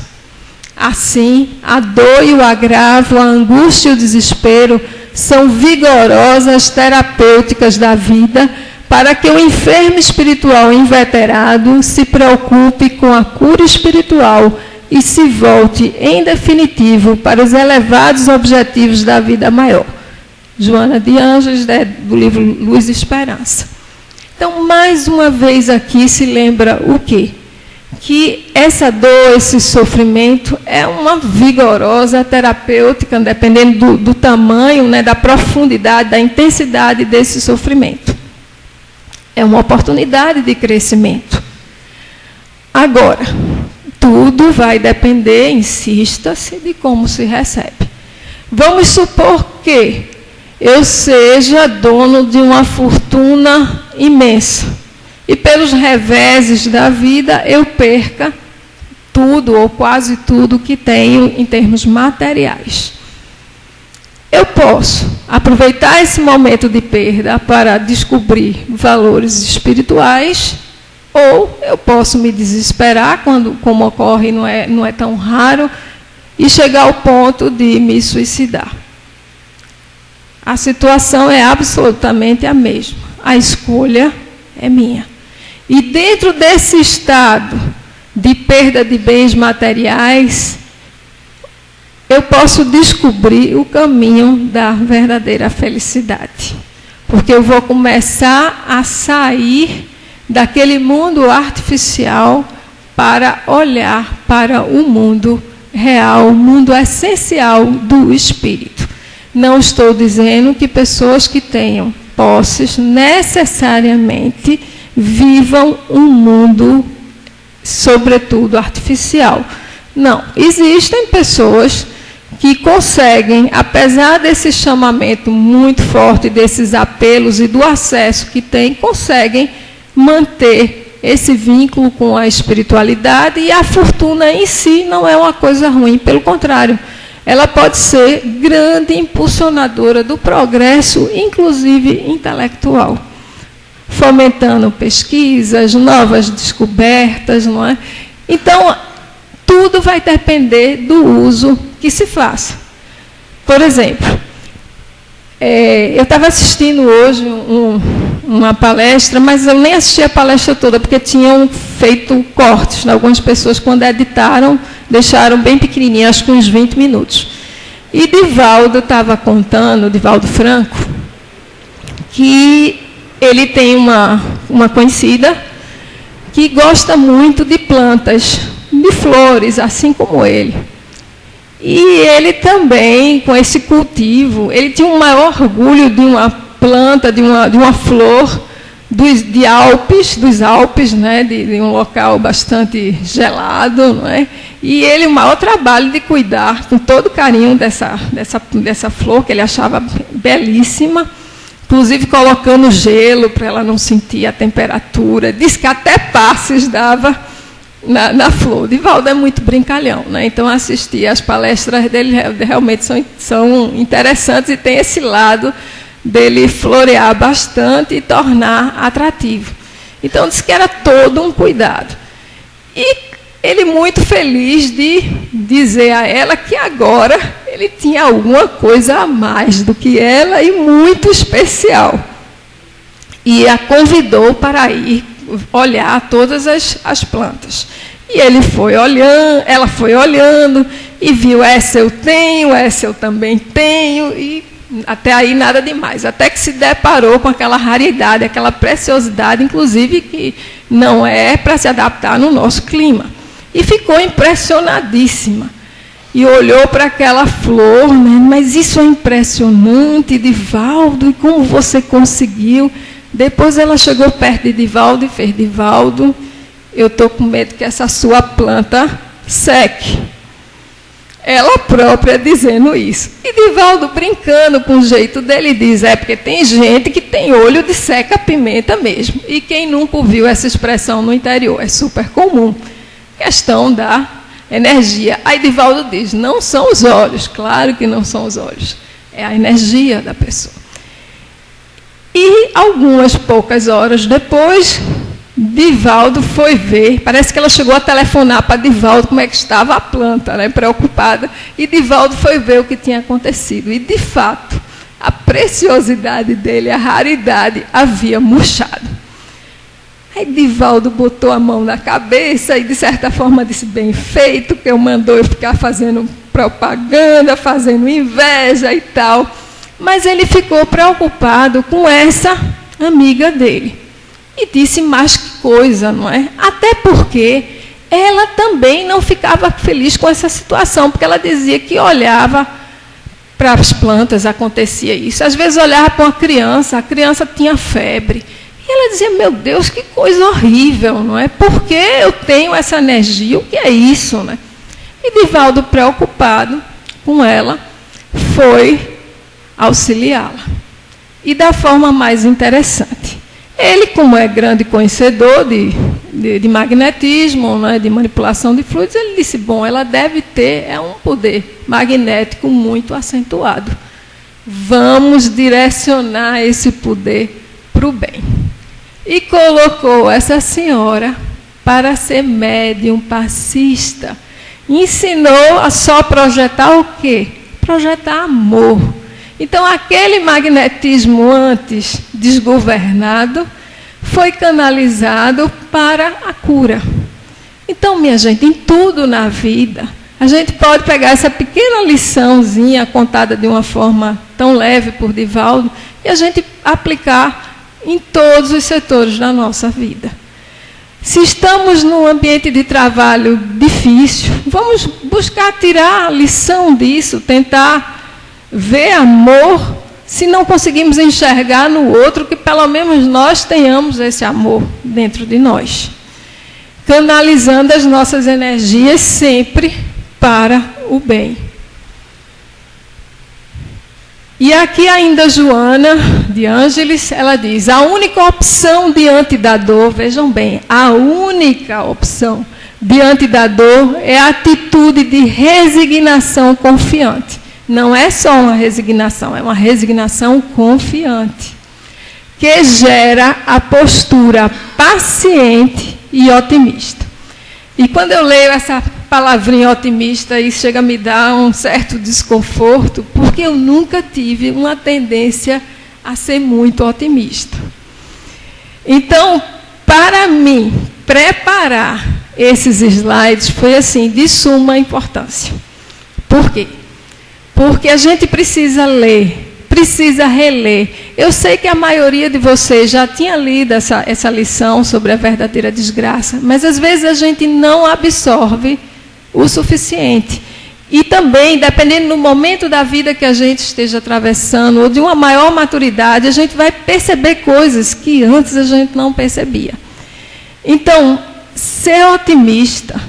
Assim, a dor e o agravo, a angústia e o desespero são vigorosas terapêuticas da vida para que o enfermo espiritual inveterado se preocupe com a cura espiritual e se volte, em definitivo, para os elevados objetivos da vida maior. Joana de Ângeles, do livro Luz e Esperança. Então, mais uma vez aqui se lembra o quê? Que essa dor, esse sofrimento é uma vigorosa terapêutica, dependendo do tamanho, né, da profundidade, da intensidade desse sofrimento. É uma oportunidade de crescimento. Agora, tudo vai depender, insista-se, de como se recebe. Vamos supor que eu seja dono de uma fortuna imensa e pelos reveses da vida eu perca tudo ou quase tudo que tenho em termos materiais. Eu posso aproveitar esse momento de perda para descobrir valores espirituais, ou eu posso me desesperar, como ocorre, não é tão raro, e chegar ao ponto de me suicidar. A situação é absolutamente a mesma. A escolha é minha. E dentro desse estado de perda de bens materiais, eu posso descobrir o caminho da verdadeira felicidade. Porque eu vou começar a sair daquele mundo artificial para olhar para o mundo real, o mundo essencial do espírito. Não estou dizendo que pessoas que tenham posses necessariamente vivam um mundo, sobretudo, artificial. Não, existem pessoas que conseguem, apesar desse chamamento muito forte, desses apelos e do acesso que têm, conseguem manter esse vínculo com a espiritualidade, e a fortuna em si não é uma coisa ruim, pelo contrário, ela pode ser grande impulsionadora do progresso, inclusive intelectual, fomentando pesquisas, novas descobertas, não é? Então, tudo vai depender do uso que se faça. Por exemplo, eu estava assistindo hoje uma palestra, mas eu nem assisti a palestra toda, porque tinham feito cortes. Algumas pessoas, quando editaram, deixaram bem pequenininho, acho que uns 20 minutos. E Divaldo estava contando, Divaldo Franco, que ele tem uma conhecida que gosta muito de plantas, de flores, assim como ele. E ele também, com esse cultivo, ele tinha um maior orgulho de uma planta, de uma flor dos Alpes, né, de um local bastante gelado, não é? E ele, o maior trabalho de cuidar com todo carinho dessa flor, que ele achava belíssima, inclusive colocando gelo para ela não sentir a temperatura. Diz que até passes dava na flor. Divaldo é muito brincalhão, né? Então, assistir às palestras dele realmente são interessantes, e tem esse lado dele florear bastante e tornar atrativo. Então, disse que era todo um cuidado. E ele muito feliz de dizer a ela que agora ele tinha alguma coisa a mais do que ela, e muito especial. E a convidou para ir olhar todas as plantas. E ele foi olhando, ela foi olhando, e viu, essa eu tenho, essa eu também tenho, e até aí nada demais. Até que se deparou com aquela raridade, aquela preciosidade, inclusive que não é para se adaptar no nosso clima. E ficou impressionadíssima. E olhou para aquela flor, né? Mas isso é impressionante, Divaldo, e como você conseguiu? Depois ela chegou perto de Divaldo e fez, Divaldo, eu estou com medo que essa sua planta seque. Ela própria dizendo isso. E Divaldo, brincando com o jeito dele, diz, porque tem gente que tem olho de seca-pimenta mesmo. E quem nunca ouviu essa expressão no interior? É super comum. Questão da energia. Aí Divaldo diz, não são os olhos. Claro que não são os olhos. É a energia da pessoa. E algumas poucas horas depois, Divaldo foi ver, parece que ela chegou a telefonar para Divaldo como é que estava a planta, né, preocupada, e Divaldo foi ver o que tinha acontecido. E, de fato, a preciosidade dele, a raridade, havia murchado. Aí Divaldo botou a mão na cabeça e, de certa forma, disse, bem feito, que eu mandou eu ficar fazendo propaganda, fazendo inveja e tal. Mas ele ficou preocupado com essa amiga dele. E disse mais que coisa, não é? Até porque ela também não ficava feliz com essa situação, porque ela dizia que olhava para as plantas, acontecia isso. Às vezes olhava para uma criança, a criança tinha febre. E ela dizia, meu Deus, que coisa horrível, não é? Por que eu tenho essa energia? O que é isso, né? E Divaldo, preocupado com ela, foi auxiliá-la. E da forma mais interessante. Ele, como é grande conhecedor de magnetismo, né, de manipulação de fluidos, ele disse, bom, ela deve ter um poder magnético muito acentuado. Vamos direcionar esse poder para o bem. E colocou essa senhora para ser médium passista. Ensinou a só projetar o quê? Projetar amor. Então, aquele magnetismo antes desgovernado foi canalizado para a cura. Então, minha gente, em tudo na vida, a gente pode pegar essa pequena liçãozinha contada de uma forma tão leve por Divaldo e a gente aplicar em todos os setores da nossa vida. Se estamos num ambiente de trabalho difícil, vamos buscar tirar a lição disso, tentar ver amor, se não conseguimos enxergar no outro, que pelo menos nós tenhamos esse amor dentro de nós. Canalizando as nossas energias sempre para o bem. E aqui ainda Joana de Ângeles, ela diz, a única opção diante da dor, vejam bem, a única opção diante da dor é a atitude de resignação confiante. Não é só uma resignação, é uma resignação confiante, que gera a postura paciente e otimista. E quando eu leio essa palavrinha otimista, isso chega a me dar um certo desconforto, porque eu nunca tive uma tendência a ser muito otimista. Então, para mim, preparar esses slides foi assim, de suma importância. Por quê? Porque a gente precisa ler, precisa reler. Eu sei que a maioria de vocês já tinha lido essa lição sobre a verdadeira desgraça, mas às vezes a gente não absorve o suficiente. E também, dependendo do momento da vida que a gente esteja atravessando, ou de uma maior maturidade, a gente vai perceber coisas que antes a gente não percebia. Então, ser otimista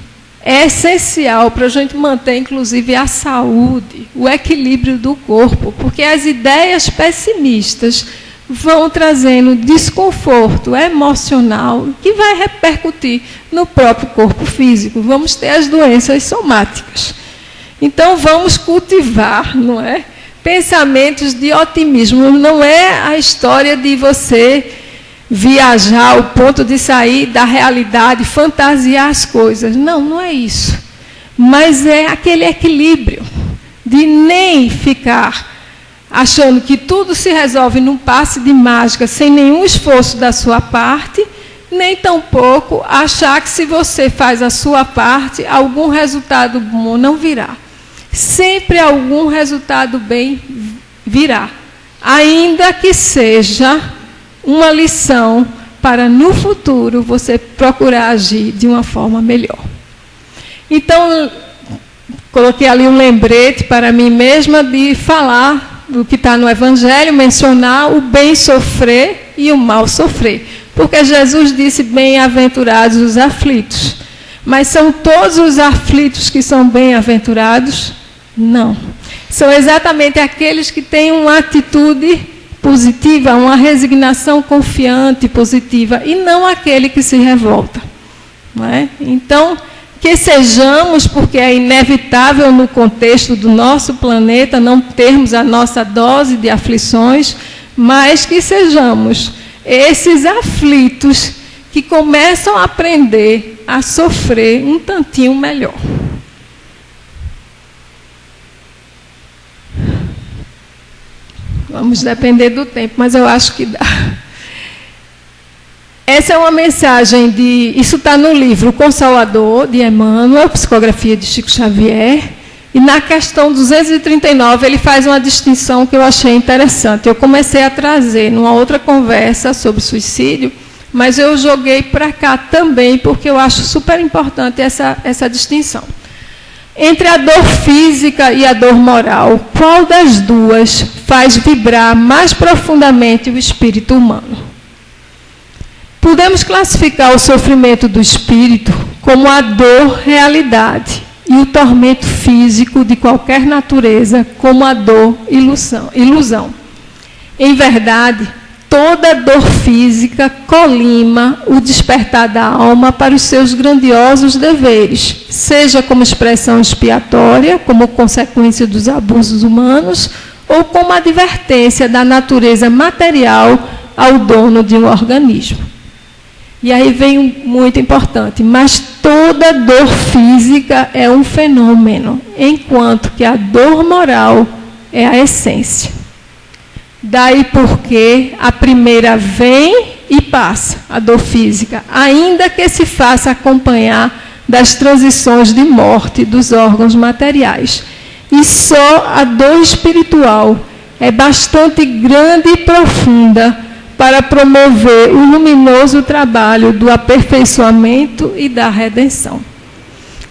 é essencial para a gente manter, inclusive, a saúde, o equilíbrio do corpo, porque as ideias pessimistas vão trazendo desconforto emocional que vai repercutir no próprio corpo físico. Vamos ter as doenças somáticas. Então, vamos cultivar, não é? Pensamentos de otimismo. Não é a história de você viajar ao ponto de sair da realidade, fantasiar as coisas. Não, não é isso. Mas é aquele equilíbrio de nem ficar achando que tudo se resolve num passe de mágica, sem nenhum esforço da sua parte, nem tampouco achar que se você faz a sua parte, algum resultado bom não virá. sempre algum resultado bem virá, ainda que seja uma lição para no futuro você procurar agir de uma forma melhor. Então, coloquei ali um lembrete para mim mesma de falar do que está no Evangelho, mencionar o bem sofrer e o mal sofrer. Porque Jesus disse, bem-aventurados os aflitos. Mas são todos os aflitos que são bem-aventurados? Não. São exatamente aqueles que têm uma atitude positiva, uma resignação confiante, positiva, e não aquele que se revolta. Não é? Então, que sejamos, porque é inevitável no contexto do nosso planeta não termos a nossa dose de aflições, mas que sejamos esses aflitos que começam a aprender a sofrer um tantinho melhor. Vamos depender do tempo, mas eu acho que dá. Essa é uma mensagem de... Isso está no livro O Consolador, de Emmanuel, psicografia de Chico Xavier. E na questão 239, ele faz uma distinção que eu achei interessante. Eu comecei a trazer numa outra conversa sobre suicídio, mas eu joguei para cá também, porque eu acho super importante essa distinção. Entre a dor física e a dor moral, qual das duas faz vibrar mais profundamente o espírito humano? Podemos classificar o sofrimento do espírito como a dor realidade e o tormento físico de qualquer natureza como a dor ilusão. Em verdade, toda dor física colima o despertar da alma para os seus grandiosos deveres, seja como expressão expiatória, como consequência dos abusos humanos, ou como advertência da natureza material ao dono de um organismo. E aí vem um muito importante, mas toda dor física é um fenômeno, enquanto que a dor moral é a essência. Daí porque a primeira vem e passa, a dor física, ainda que se faça acompanhar das transições de morte dos órgãos materiais. E só a dor espiritual é bastante grande e profunda para promover o luminoso trabalho do aperfeiçoamento e da redenção.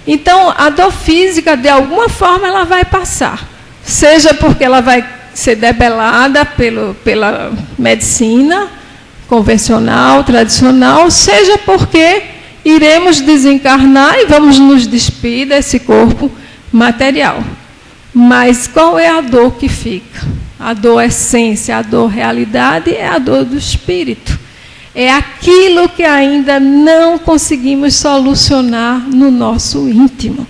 Então, a dor física, de alguma forma, ela vai passar. Seja porque ela vai ser debelada pela medicina convencional, tradicional, seja porque iremos desencarnar e vamos nos despir desse corpo material. Mas qual é a dor que fica? A dor essência, a dor realidade é a dor do espírito. É aquilo que ainda não conseguimos solucionar no nosso íntimo.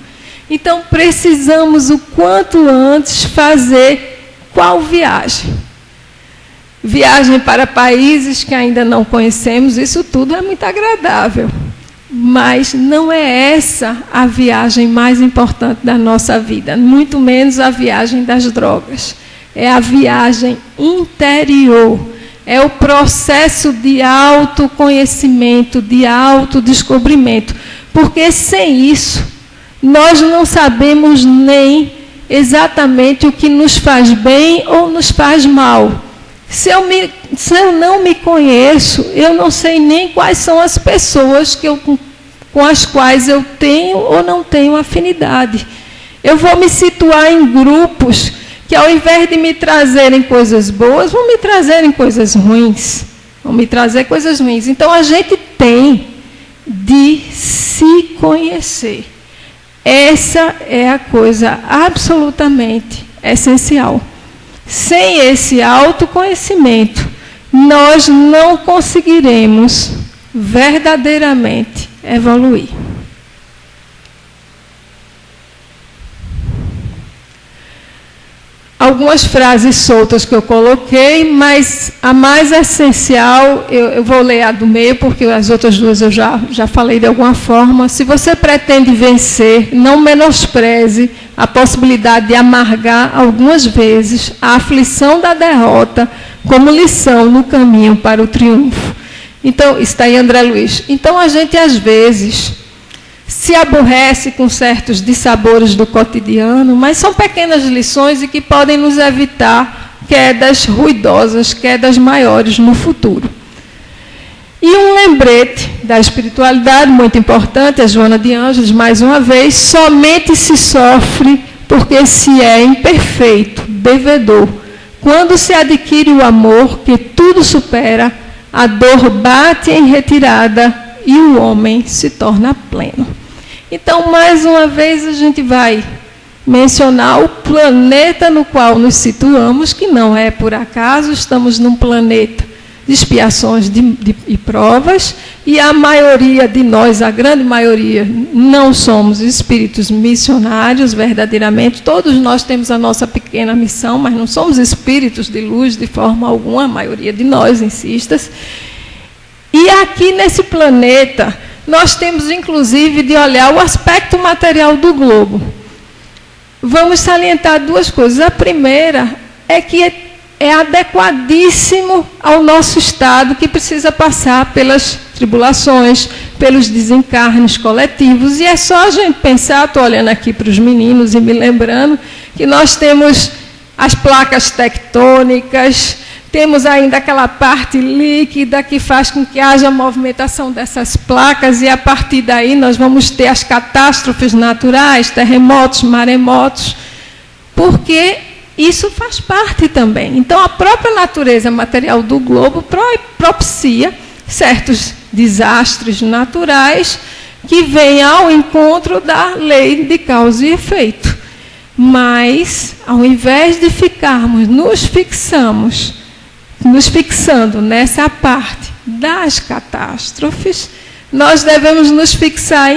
Então, precisamos o quanto antes fazer qual viagem? Viagem para países que ainda não conhecemos, isso tudo é muito agradável. Mas não é essa a viagem mais importante da nossa vida, muito menos a viagem das drogas. É a viagem interior, é o processo de autoconhecimento, de autodescobrimento. Porque sem isso, nós não sabemos nem exatamente o que nos faz bem ou nos faz mal. Se eu não me conheço, eu não sei nem quais são as pessoas com as quais eu tenho ou não tenho afinidade. Eu vou me situar em grupos que, ao invés de me trazerem coisas boas, vão me trazerem coisas ruins. Vão me trazer coisas ruins. Então, a gente tem de se conhecer. Essa é a coisa absolutamente essencial. Sem esse autoconhecimento, nós não conseguiremos verdadeiramente evoluir. Algumas frases soltas que eu coloquei, mas a mais essencial, eu vou ler a do meio, porque as outras duas eu já falei de alguma forma. Se você pretende vencer, não menospreze a possibilidade de amargar algumas vezes a aflição da derrota como lição no caminho para o triunfo. Então, está aí André Luiz. Então, a gente, às vezes, se aborrece com certos dissabores do cotidiano, mas são pequenas lições e que podem nos evitar quedas ruidosas, quedas maiores no futuro. E um lembrete da espiritualidade muito importante, a Joana de Ângeles, mais uma vez: somente se sofre porque se é imperfeito, devedor. Quando se adquire o amor que tudo supera, a dor bate em retirada e o homem se torna pleno. Então, mais uma vez, a gente vai mencionar o planeta no qual nos situamos, que não é por acaso, estamos num planeta de expiações e provas, e a maioria de nós, a grande maioria, não somos espíritos missionários verdadeiramente. Todos nós temos a nossa pequena missão, mas não somos espíritos de luz de forma alguma, a maioria de nós, insistas. E aqui nesse planeta, nós temos inclusive de olhar o aspecto material do globo. Vamos salientar duas coisas. A primeira é que é adequadíssimo ao nosso estado, que precisa passar pelas tribulações, pelos desencarnes coletivos. E é só a gente pensar, estou olhando aqui para os meninos e me lembrando, que nós temos as placas tectônicas, temos ainda aquela parte líquida que faz com que haja movimentação dessas placas, e a partir daí nós vamos ter as catástrofes naturais, terremotos, maremotos, porque isso faz parte também. Então, a própria natureza material do globo propicia certos desastres naturais que vêm ao encontro da lei de causa e efeito. Mas, ao invés de ficarmos nos fixando nessa parte das catástrofes, nós devemos nos fixar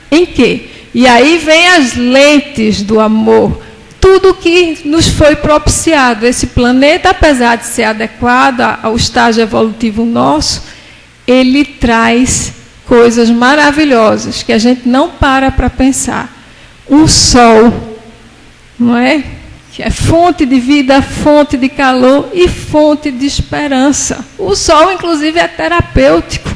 em quê? E aí vem as lentes do amor. Tudo que nos foi propiciado, esse planeta, apesar de ser adequado ao estágio evolutivo nosso, ele traz coisas maravilhosas que a gente não para pensar. Um sol, não é? Que é fonte de vida, fonte de calor e fonte de esperança. O sol, inclusive, é terapêutico.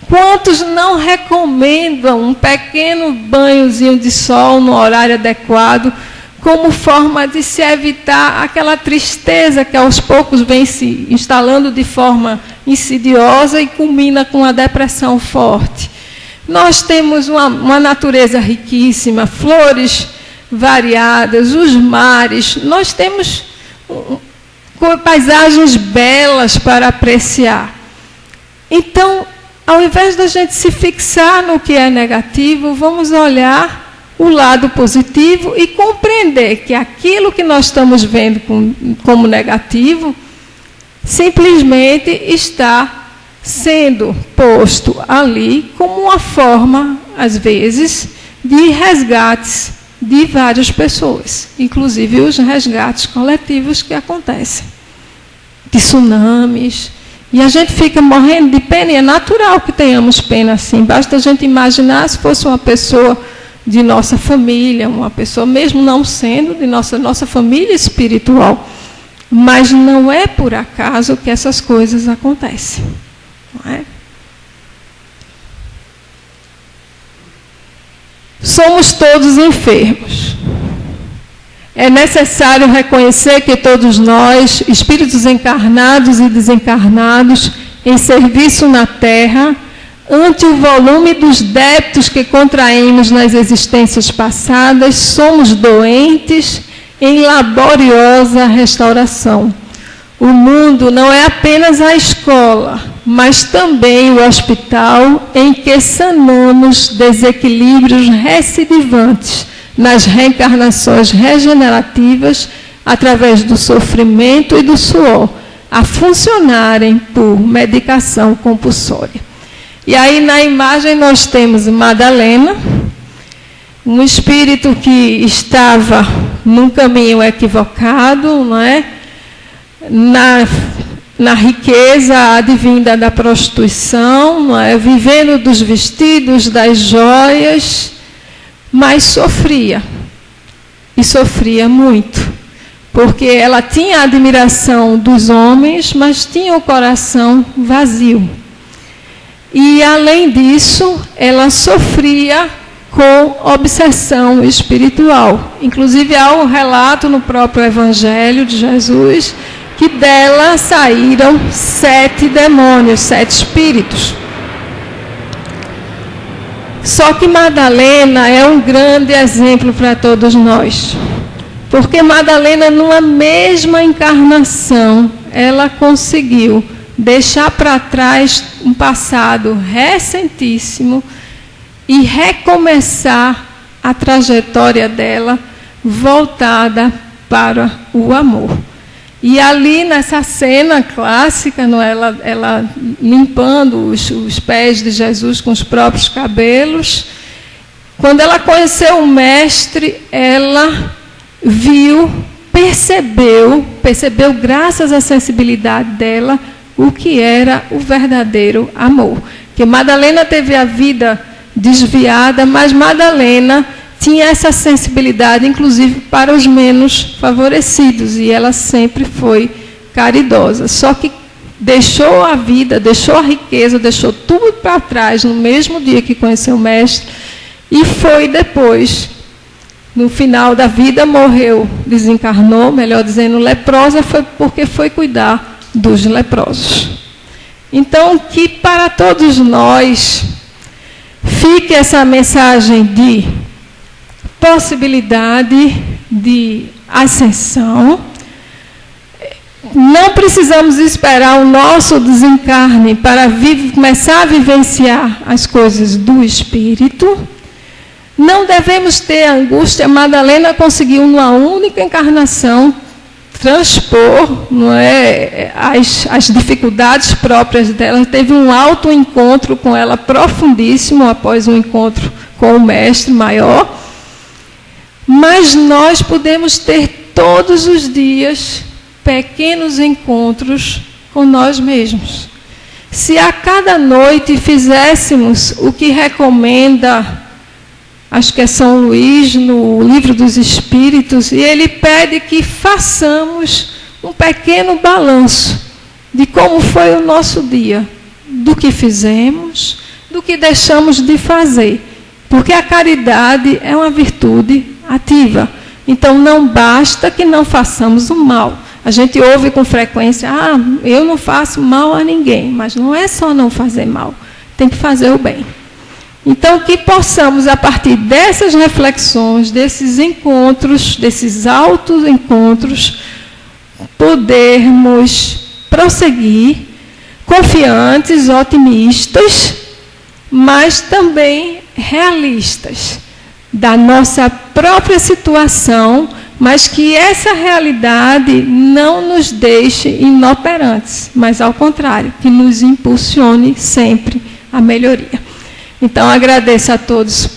Quantos não recomendam um pequeno banhozinho de sol no horário adequado, como forma de se evitar aquela tristeza que aos poucos vem se instalando de forma insidiosa e culmina com a depressão forte? Nós temos uma natureza riquíssima, flores variadas, os mares, nós temos paisagens belas para apreciar. Então, ao invés da gente se fixar no que é negativo, vamos olhar o lado positivo e compreender que aquilo que nós estamos vendo como negativo simplesmente está sendo posto ali como uma forma, às vezes, de resgates de várias pessoas, inclusive os resgates coletivos que acontecem, de tsunamis, e a gente fica morrendo de pena, e é natural que tenhamos pena assim, basta a gente imaginar se fosse uma pessoa de nossa família, uma pessoa mesmo não sendo de nossa família espiritual. Mas não é por acaso que essas coisas acontecem. Não é? Somos todos enfermos. É necessário reconhecer que todos nós, espíritos encarnados e desencarnados, em serviço na Terra, ante o volume dos débitos que contraímos nas existências passadas, somos doentes em laboriosa restauração. O mundo não é apenas a escola, mas também o hospital em que sanamos desequilíbrios recidivantes nas reencarnações regenerativas através do sofrimento e do suor, a funcionarem por medicação compulsória. E aí na imagem nós temos Madalena, um espírito que estava num caminho equivocado, não é? Na riqueza advinda da prostituição, não é? Vivendo dos vestidos, das joias, mas sofria. E sofria muito, porque ela tinha a admiração dos homens, mas tinha o coração vazio. E, além disso, ela sofria com obsessão espiritual. Inclusive, há um relato no próprio Evangelho de Jesus que dela saíram 7 demônios, 7 espíritos. Só que Madalena é um grande exemplo para todos nós. Porque Madalena, numa mesma encarnação, ela conseguiu deixar para trás um passado recentíssimo e recomeçar a trajetória dela voltada para o amor. E ali nessa cena clássica, não, ela limpando os pés de Jesus com os próprios cabelos, quando ela conheceu o Mestre, ela viu, percebeu graças à sensibilidade dela, o que era o verdadeiro amor. Porque Madalena teve a vida desviada, mas Madalena tinha essa sensibilidade, inclusive, para os menos favorecidos, e ela sempre foi caridosa. Só que deixou a vida, deixou a riqueza, deixou tudo para trás, no mesmo dia que conheceu o Mestre, e foi depois, no final da vida, morreu, desencarnou, melhor dizendo, leprosa, foi porque foi cuidar dos leprosos. Então, que para todos nós fique essa mensagem de possibilidade de ascensão. Não precisamos esperar o nosso desencarne para começar a vivenciar as coisas do Espírito. Não devemos ter angústia. Madalena conseguiu, numa única encarnação, transpor, não é, as dificuldades próprias dela. Teve um autoencontro com ela profundíssimo após um encontro com o Mestre maior. Mas nós podemos ter todos os dias pequenos encontros com nós mesmos. Se a cada noite fizéssemos o que recomenda, acho que é São Luís, no Livro dos Espíritos, e ele pede que façamos um pequeno balanço de como foi o nosso dia, do que fizemos, do que deixamos de fazer. Porque a caridade é uma virtude ativa. Então, não basta que não façamos o mal. A gente ouve com frequência, eu não faço mal a ninguém. Mas não é só não fazer mal, tem que fazer o bem. Então, que possamos, a partir dessas reflexões, desses encontros, desses altos encontros, podermos prosseguir confiantes, otimistas, mas também realistas da nossa própria situação, mas que essa realidade não nos deixe inoperantes, mas ao contrário, que nos impulsione sempre à melhoria. Então, agradeço a todos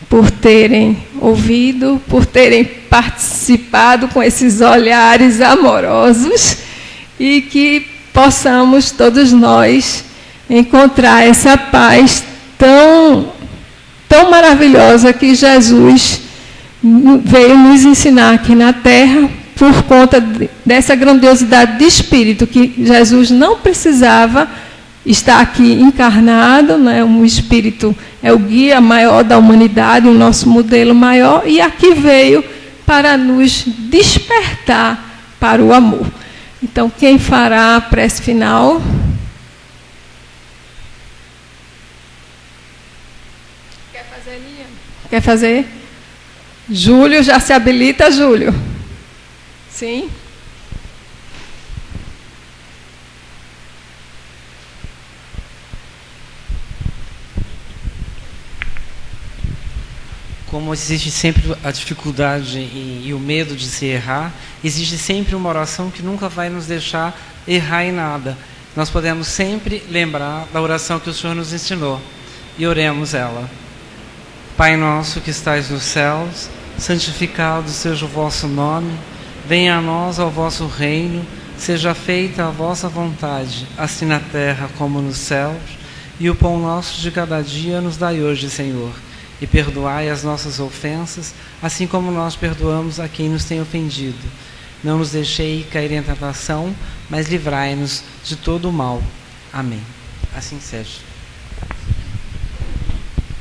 por terem ouvido, por terem participado com esses olhares amorosos e que possamos todos nós encontrar essa paz tão maravilhosa que Jesus veio nos ensinar aqui na Terra, por conta dessa grandiosidade de espírito, que Jesus não precisava estar aqui encarnado, né? Um espírito é o guia maior da humanidade, o nosso modelo maior, e aqui veio para nos despertar para o amor. Então, quem fará a prece final? Quer fazer? Júlio, já se habilita, Júlio? Sim? Como existe sempre a dificuldade e o medo de se errar, existe sempre uma oração que nunca vai nos deixar errar em nada. Nós podemos sempre lembrar da oração que o Senhor nos ensinou. E oremos ela. Pai nosso que estais nos céus, santificado seja o vosso nome, venha a nós o vosso reino, seja feita a vossa vontade, assim na terra como nos céus, e o pão nosso de cada dia nos dai hoje, Senhor, e perdoai as nossas ofensas, assim como nós perdoamos a quem nos tem ofendido. Não nos deixei cair em tentação, mas livrai-nos de todo o mal. Amém. Assim seja.